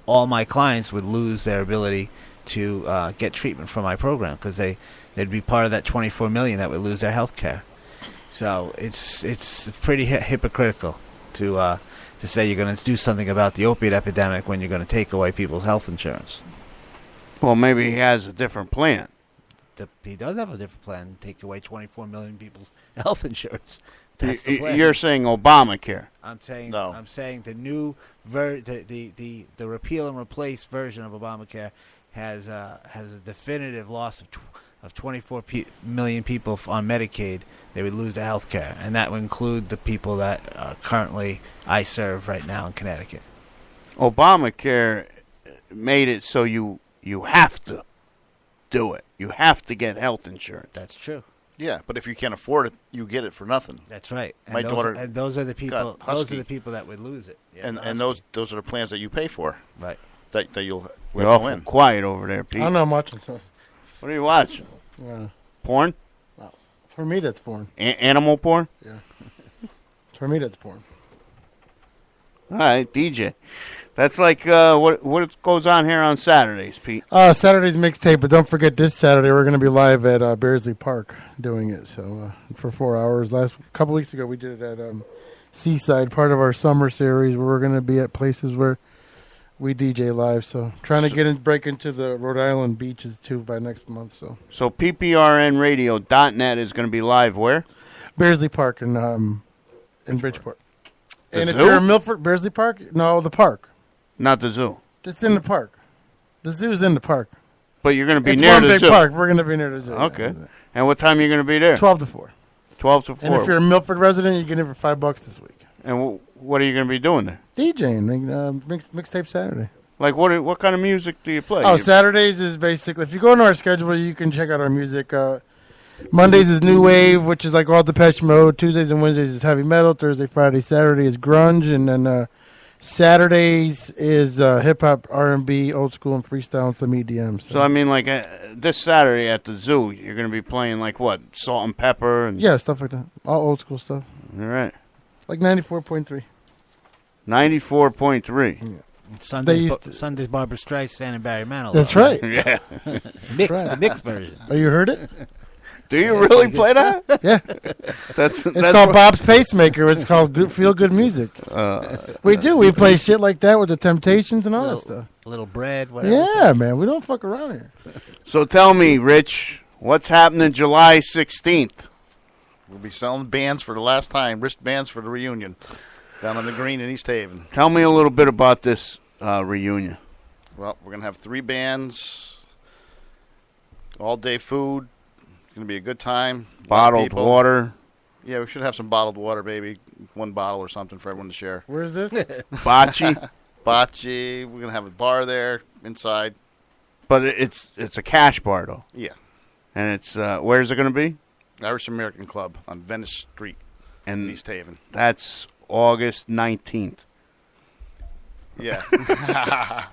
all my clients would lose their ability to get treatment from my program because they'd be part of that 24 million that would lose their health care. So it's pretty hypocritical to say you're going to do something about the opiate epidemic when you're going to take away people's health insurance. Well, maybe he has a different plan. He does have a different plan to take away 24 million people's health insurance. That's the plan. You're saying Obamacare. I'm saying no. I'm saying the new the repeal and replace version of Obamacare has a definitive loss of 24 million people on Medicaid. They would lose their health care, and that would include the people that currently I serve right now in Connecticut. Obamacare made it so you have to do it. You have to get health insurance. That's true. Yeah, but if you can't afford it, you get it for nothing. That's right. And My daughter, and those are the people. Those are the people that would lose it. Yeah, and those are the plans that you pay for. Right. That you'll You're awful quiet over there, Pete. I don't know I'm watching. So. What are you watching? Porn? Well, for me, that's porn. Animal porn? Yeah. For me, that's porn. All right, DJ. That's like what goes on here on Saturdays, Pete. Saturday's mixtape, but don't forget this Saturday we're going to be live at Beardsley Park doing it. So for 4 hours. Couple weeks ago we did it at Seaside, part of our summer series, where we're going to be at places where we DJ live. So trying to break into the Rhode Island beaches too by next month. So PPRNradio.net is going to be live where? Beardsley Park in Bridgeport. And if zoo? you're in Milford, Beardsley Park, no, the park. Not the zoo. It's in the park. The zoo's in the park. But you're going to be It's near one the big zoo. park. We're going to be near the zoo. Okay. And what time are you going to be there? 12 to 4. 12 to 4. And if you're a Milford resident, you get it for $5 this week. And what are you going to be doing there? DJing, mixtape Saturday. Like what kind of music do you play? Oh, Saturdays is basically, if you go into our schedule, you can check out our music. Mondays is New Wave, which is like all Depeche Mode. Tuesdays and Wednesdays is heavy metal. Thursday, Friday, Saturday is grunge. And then Saturdays is hip-hop, R&B, old school, and freestyle, and some EDM. So, I mean, like this Saturday at the zoo, you're going to be playing like what? Salt and Pepper? And Yeah, stuff like that. All old school stuff. All right. Like 94.3. 94.3. Yeah. Sunday's Barbara Streisand and Barry Manilow. That's right. Yeah. The mixed version. Oh, you heard it? Do you really play that? Yeah. That's called Bob's Pacemaker. It's called Feel Good Music. We do. We play shit like that with the Temptations and all that stuff. A little bread, whatever. Yeah, man. We don't fuck around here. So tell me, Rich, what's happening July 16th? We'll be selling bands for the last time, wristbands for the reunion down on the green in East Haven. Tell me a little bit about this reunion. Well, we're going to have 3 bands, all-day food. It's going to be a good time. Bottled water. Yeah, we should have some bottled water, baby. 1 bottle or something for everyone to share. Where is this? Bocce. Bocce. We're going to have a bar there inside. But it's a cash bar, though. Yeah. And it's where's it going to be? Irish American Club on Venice Street in East Haven. That's August 19th. Yeah.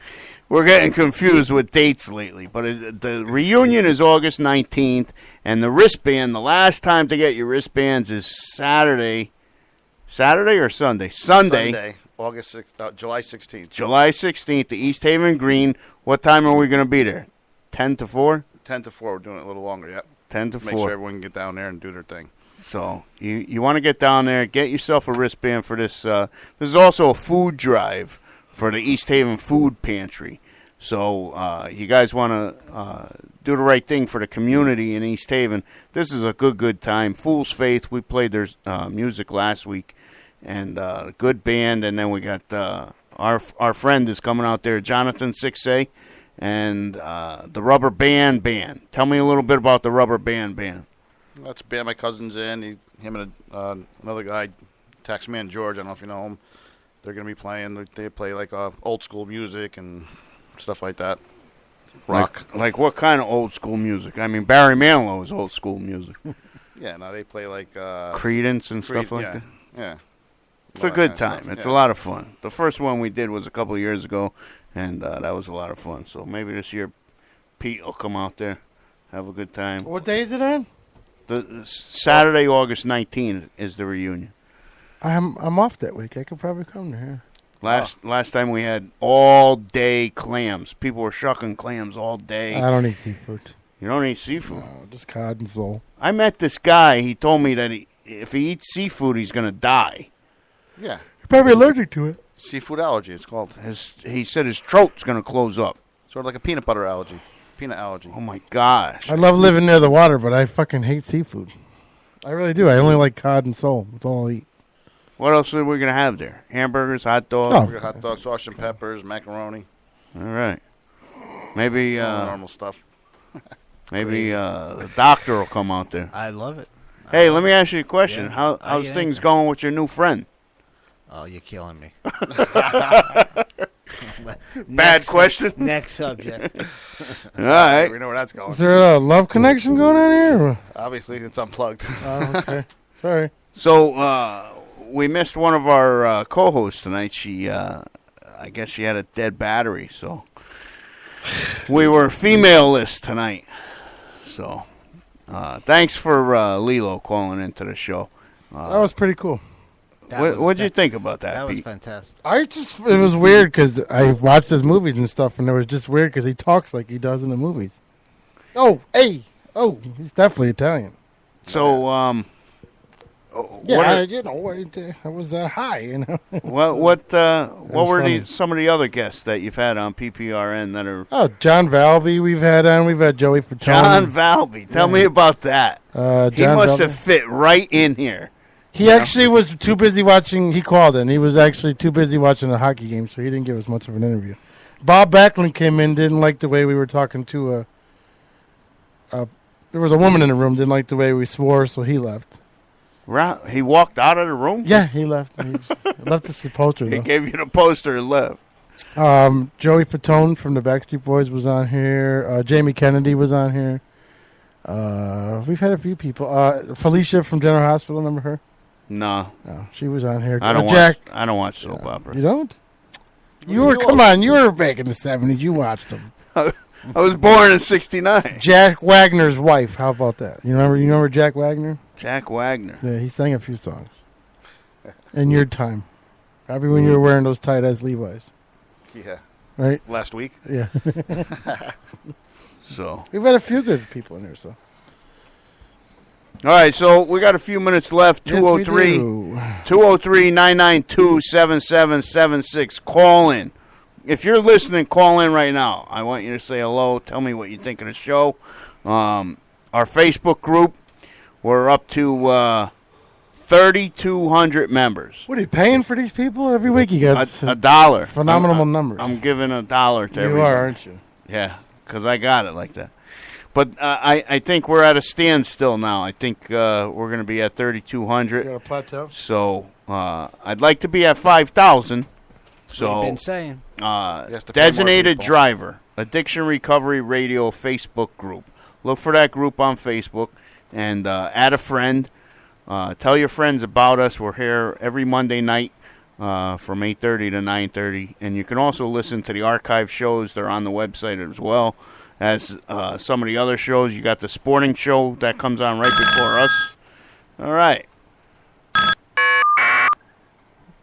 We're getting confused with dates lately, but the reunion is August 19th, and the wristband, the last time to get your wristbands is Saturday. Saturday or Sunday? Sunday. July 16th. July 16th, the East Haven Green. What time are we going to be there? 10 to 4? 10 to 4. We're doing it a little longer, yeah. 10 to 4. Make sure everyone can get down there and do their thing. So you want to get down there, get yourself a wristband for this. This is also a food drive for the East Haven Food Pantry. So you guys want to do the right thing for the community in East Haven. This is a good time. Fool's Faith, we played their music last week, and good band. And then we got our friend is coming out there, Jonathan 6A, and the Rubber Band Band. Tell me a little bit about the Rubber Band Band. That's a band my cousin's in. Him and another guy, Taxman George, I don't know if you know him. They're going to be playing. They play like old school music and stuff like that. Rock. Like what kind of old school music? I mean, Barry Manilow is old school music. Yeah, no, they play like Creedence and stuff like that. Yeah. It's a good time. It's a lot of fun. The first one we did was a couple of years ago, and that was a lot of fun. So maybe this year Pete will come out there, have a good time. What day is it on? The Saturday, August 19th is the reunion. I'm off that week. I could probably come there. Last time we had all day clams. People were shucking clams all day. I don't eat seafood. You don't eat seafood? No, just cod and sole. I met this guy. He told me that if he eats seafood, he's going to die. Yeah. You're probably allergic to it. Seafood allergy, it's called. He said his throat's going to close up. Sort of like a peanut butter allergy. Peanut allergy. Oh, my gosh. I love living near the water, but I fucking hate seafood. I really do. I only like cod and sole. That's all I eat. What else are we going to have there? Hamburgers, hot dogs? We got hot dogs, sausage and peppers, macaroni. All right. Maybe normal stuff. Maybe the doctor will come out there. I love it. Hey, let me ask you a question. Yeah. How's things going with your new friend? Oh, you're killing me. Bad question. Next subject. All right. We know where that's going. Is there a love connection going on here? Obviously, it's unplugged. Oh, okay. Sorry. So, we missed one of our co-hosts tonight. She, I guess she had a dead battery, so we were female-less tonight. So, thanks for Lillo calling into the show. That was pretty cool. What'd you think about that, That was Pete? fantastic. It was weird because I watched his movies and stuff, and it was just weird because he talks like he does in the movies. Oh, hey. Oh, he's definitely Italian. So, yeah, I was high, you know. What were some of the other guests that you've had on PPRN that are? Oh, John Valby we've had on. We've had Joey Fatone. John Valby. Tell me about that. John he must Valby. have fit right in here. He actually was too busy watching. He called in. He was actually too busy watching the hockey game, so he didn't give us much of an interview. Bob Backlund came in, didn't like the way we were talking to there was a woman in the room, didn't like the way we swore, so he left. He walked out of the room? Yeah, he left. He left us the poster, though. He gave you the poster and left. Joey Fatone from the Backstreet Boys was on here. Jamie Kennedy was on here. We've had a few people. Felicia from General Hospital, remember her? No. She was on here. I don't watch soap opera. You don't? You were back in the 70s. You watched them. I was born in '69. Jack Wagner's wife. How about that? You remember Jack Wagner? Jack Wagner. Yeah, he sang a few songs. In your time. Probably when you were wearing those tight-ass Levi's. Yeah. Right? Last week? Yeah. So. We've had a few good people in here, so. All right, so we got a few minutes left. Yes, 203-992-7776. Call in. If you're listening, call in right now. I want you to say hello. Tell me what you think of the show. Our Facebook group, we're up to 3,200 members. What are you paying for these people every week? You got $1. Phenomenal numbers. I'm giving $1 to everybody. You are, aren't you? Yeah, because I got it like that. But I think we're at a standstill now. I think we're going to be at 3,200. You got a plateau? So I'd like to be at 5,000. So We've been saying. Designated Driver, Addiction Recovery Radio Facebook group. Look for that group on Facebook and add a friend. Tell your friends about us. We're here every Monday night from 8:30 to 9:30. And you can also listen to the archive shows. They're on the website as well as some of the other shows. You got the sporting show that comes on right before us. All right.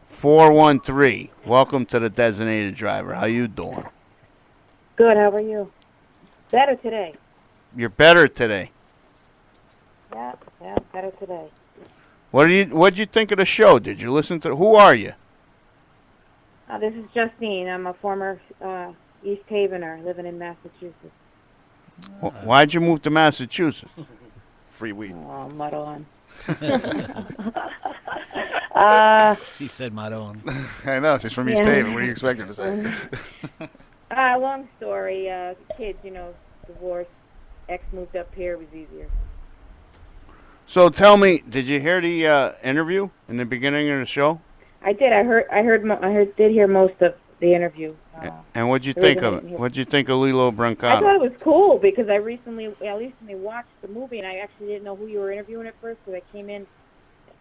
413. Welcome to the Designated Driver. How you doing? Good. How are you? Better today. You're better today. Yeah, better today. What'd you think of the show? Did you listen to? Who are you? This is Justine. I'm a former East Havener living in Massachusetts. Why'd you move to Massachusetts? Free weed. Oh, muddle on. She said Maron. I know, she's from East Haven. What do you expect her to say? Long story. Kids, divorced. Ex moved up here. It was easier. So tell me, did you hear the interview in the beginning of the show? I did. Did hear most of the interview. And what'd you think of it? What'd you think of Lillo Brancato? I thought it was cool because I recently watched the movie and I actually didn't know who you were interviewing at first because I came in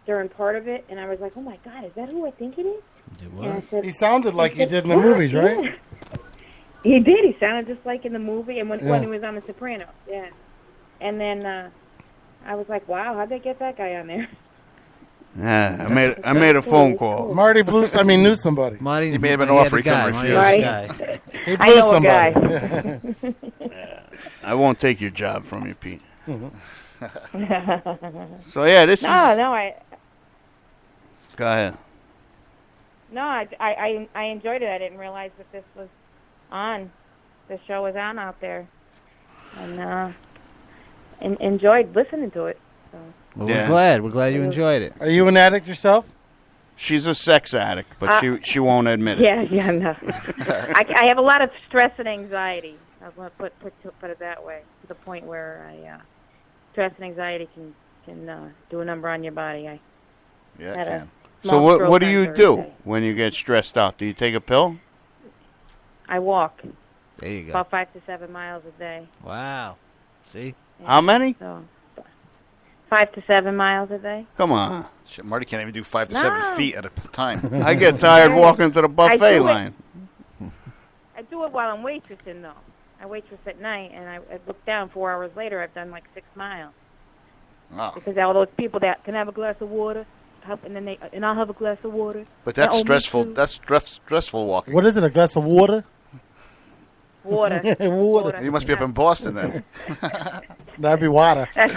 during part of it and I was like, oh my God, is that who I think it is? It was. He sounded like he did in the movies, right? Yeah. He did. He sounded just like in the movie and when he was on The Sopranos. Yeah. And then I was like, wow, how'd they get that guy on there? Yeah, I made a phone call. Marty knew somebody. Marty, he may have been offered. He couldn't refuse. He I know somebody. a guy. I won't take your job from you, Pete. So yeah, this is. No, Go ahead. No, I enjoyed it. I didn't realize that this was on. The show was on out there, and enjoyed listening to it. So. Well, we're glad. We're glad you enjoyed it. Are you an addict yourself? She's a sex addict, but she won't admit it. Yeah, no. I have a lot of stress and anxiety. I want to put it that way, to the point where stress and anxiety can do a number on your body. I had a So small what do stroke you on do Thursday. when you get stressed out? Do you take a pill? I walk. There you go. About 5 to 7 miles a day. Wow. See? Yeah, How many? So, 5 to 7 miles a day. Come on. Shit, Marty can't even do 5 to 7 feet at a time. I get tired walking to the buffet line. I do it while I'm waitressing, though. I waitress at night, and I look down 4 hours later, I've done like 6 miles. Oh. Because all those people that can have a glass of water, and I'll have a glass of water. But that's stressful. That's stressful walking. What is it, a glass of water? Water. Water. You must be up in Boston then. That'd be water. That's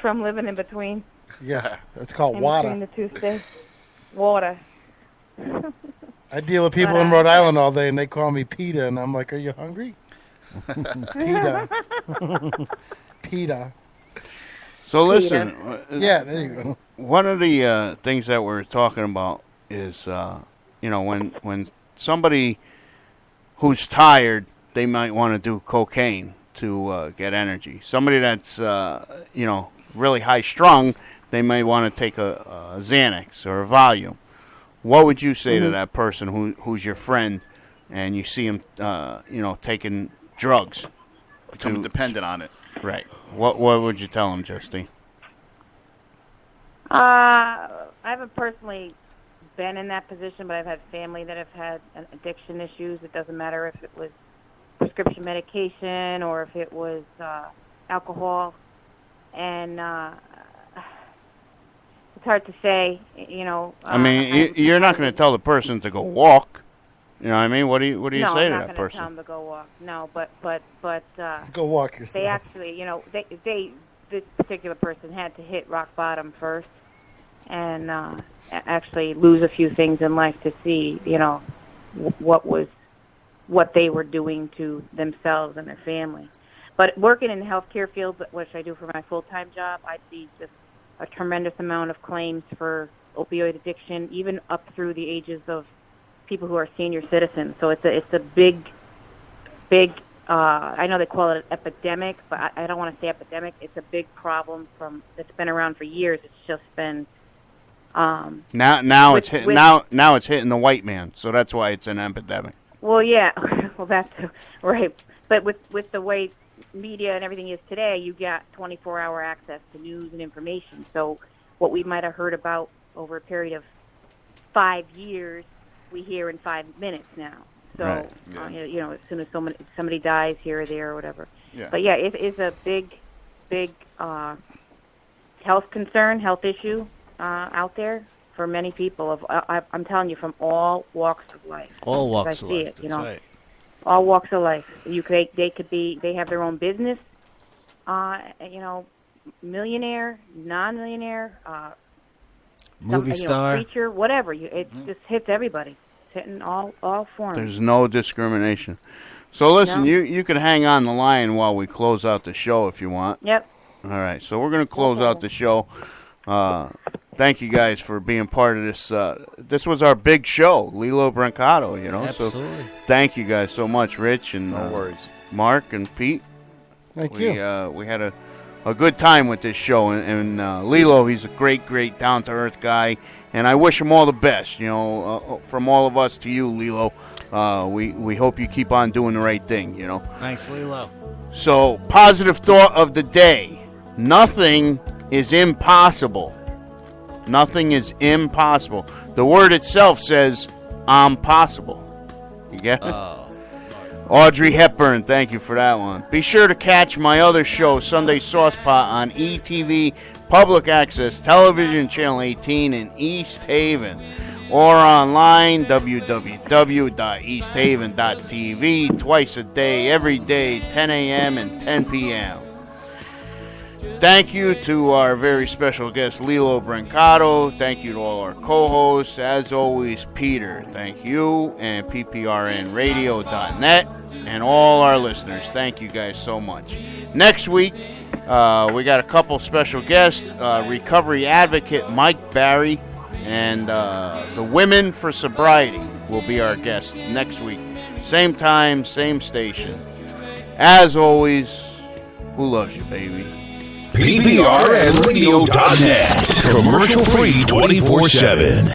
from living in between. Yeah, it's called in water. between the two states. Water. I deal with people in Rhode Island all day, and they call me PETA, and I'm like, are you hungry? PETA. PETA. So listen, yeah, there you go. One of the things that we're talking about is, when somebody who's tired, they might want to do cocaine to get energy. Somebody that's, really high strung, they may want to take a Xanax or a Valium. What would you say to that person who's your friend, and you see him, taking drugs? Becoming dependent on it. Right. What would you tell him, Justine? I haven't personally been in that position, but I've had family that have had addiction issues. It doesn't matter if it was prescription medication or if it was alcohol. And it's hard to say, you're not going to tell the person to go walk. You know what I mean? What do you say to that person? No, I'm not going to tell them to go walk. No, but go walk yourself. They actually, this particular person had to hit rock bottom first and actually lose a few things in life to see, what they were doing to themselves and their family. But working in the healthcare field, which I do for my full-time job, I see just a tremendous amount of claims for opioid addiction, even up through the ages of people who are senior citizens. So it's a big, I know they call it an epidemic, but I don't want to say epidemic. It's a big problem that's been around for years. It's just been now it's hitting the white man, so that's why it's an epidemic. Well, yeah, well that's right. But with the way media and everything is today, you got 24-hour access to news and information. So what we might have heard about over a period of 5 years, we hear in 5 minutes now. So, right. As soon as somebody dies here or there or whatever. Yeah. But yeah, it is a big health concern, health issue out there for many people. I'm telling you, from all walks of life. All walks of life. I see it, That's right. All walks of life. They have their own business. Millionaire, non-millionaire, movie star, preacher, whatever. It just hits everybody. It's hitting all forms. There's no discrimination. So listen, you can hang on the line while we close out the show if you want. Yep. All right, so we're going to close out the show. Thank you guys for being part of this. This was our big show, Lillo Brancato, Absolutely. So thank you guys so much, Rich and no worries. Mark and Pete. Thank you. We had a good time with this show, and Lillo, he's a great down-to-earth guy, and I wish him all the best, from all of us to you, Lillo. We hope you keep on doing the right thing, Thanks, Lillo. So, positive thought of the day. Nothing is impossible. Nothing is impossible. The word itself says, I'm possible. You get it? Audrey Hepburn, thank you for that one. Be sure to catch my other show, Sunday Saucepot, on ETV Public Access Television, Channel 18 in East Haven. Or online, www.easthaven.tv, twice a day, every day, 10 a.m. and 10 p.m. Thank you to our very special guest, Lillo Brancato. Thank you to all our co-hosts. As always, Peter, thank you, and PPRNradio.net, and all our listeners. Thank you guys so much. Next week, we got a couple special guests, recovery advocate Mike Barry, and the Women for Sobriety will be our guests next week. Same time, same station. As always, who loves you, baby? PPRNradio.net. Commercial free 24/7.